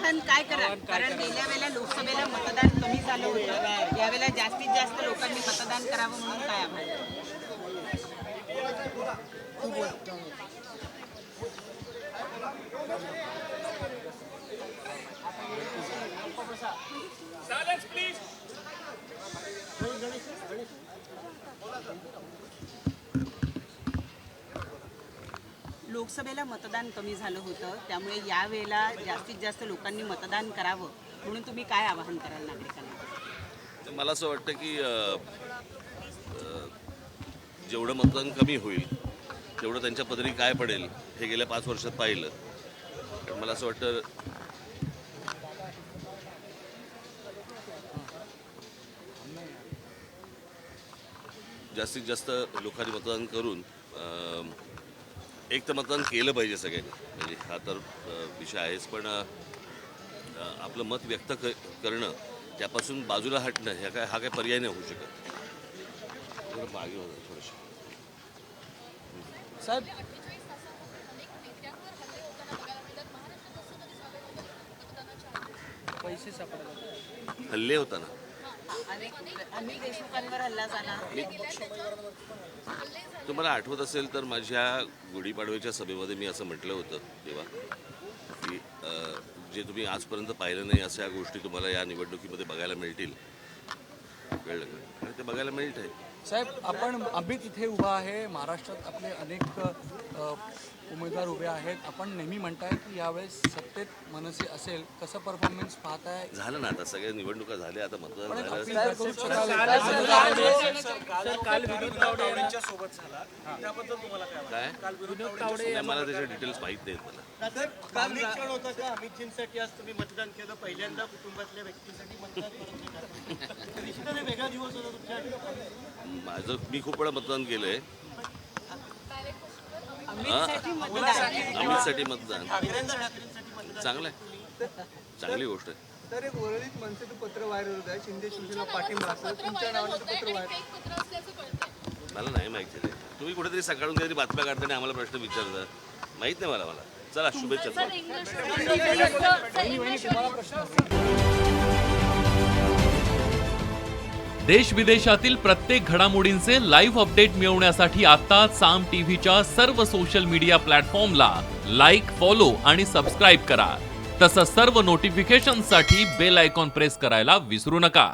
आवाहन काय कराल? कारण गेल्या वेळेला लोकसभेला मतदान कमी झालं होतं, यावेळेला जास्तीत जास्त लोकांनी मतदान करावं म्हणून काय आवाहन? लोकसभेला मतदान कमी झालं होतं, त्यामुळे यावेळेला जास्तीत जास्त लोकांनी मतदान करावं म्हणून तुम्ही काय आवाहन कराल नागरिकांना? मला असं वाटतं की जेवढं मतदान कमी होईल तेवढं त्यांच्या पदरी काय पडेल हे गेल्या 5 वर्षात पाहिलं. पण मला असं वाटतं जास्तीत जास्त लोकांनी मतदान करून एक तर मतदान केलं पाहिजे सगळ्यांनी, म्हणजे हा तर विषय आहेच, पण आपलं मत व्यक्त करणं, त्यापासून बाजूला हटणं हा काय पर्याय नाही होऊ शकत. मागे होतं थोडंसं साहेब. पैसे सापडले, हल्ले होताना अनेक देशमुखांवर हल्ला झाला. तुम्हाला आठवत असेल तर माझ्या गुढीपाडव्याच्या सभेमध्ये मी असं म्हटलं होतं तेव्हा की जे तुम्ही आजपर्यंत पाहिलं नाही अशा गोष्टी तुम्हाला या निवडणुकीमध्ये बघायला मिळतील. कळलं का? ते बघायला मिळत आहे. साहेब, आम्ही तिथे उभा आहे, महाराष्ट्रात आपले अनेक उमेदवार उभे आहेत. आपण नेहमी म्हणताय की यावेळेस सत्तेत मनसे असेल, कसं परफॉर्मन्स पाहताय? झालं ना, आता सगळ्या निवडणुका झाल्या, आता मतदान झालं. काल विनोद सोबत झाला, त्याबद्दल तुम्हाला काय नाही, मला त्याचे डिटेल्स माहीत नाहीत. मला होता का अमितजींसाठी आज तुम्ही मतदान केलं, पहिल्यांदा कुटुंबातल्या व्यक्तीसाठी मतदान करत निश्चितच वेगळा दिवस होता तुमच्या. मी खूप वेळा मतदान केलंय. अमितसाठी मतदान चांगलं आहे, चांगली गोष्ट आहे. तर एक वरळीत मनसेचं पत्र व्हायरल होत आहे, शिंदे शिवसेना पाठिंबा असं तुमच्या नावाचं पत्र व्हायरल. मला नाही माहिती आहे. तुम्ही कुठेतरी सकाळून काहीतरी बातम्या काढताना आम्हाला प्रश्न विचारता, माहित नाही मला. चला, शुभेच्छा. देश विदेशातील प्रत्येक घडामोडींचे लाईव्ह अपडेट मिळवण्यासाठी आता साम टीव्हीच्या सर्व सोशल मीडिया प्लॅटफॉर्मला लाईक, फॉलो आणि सबस्क्राईब करा. तसंच सर्व नोटिफिकेशनसाठी बेल आयकॉन प्रेस करायला विसरू नका.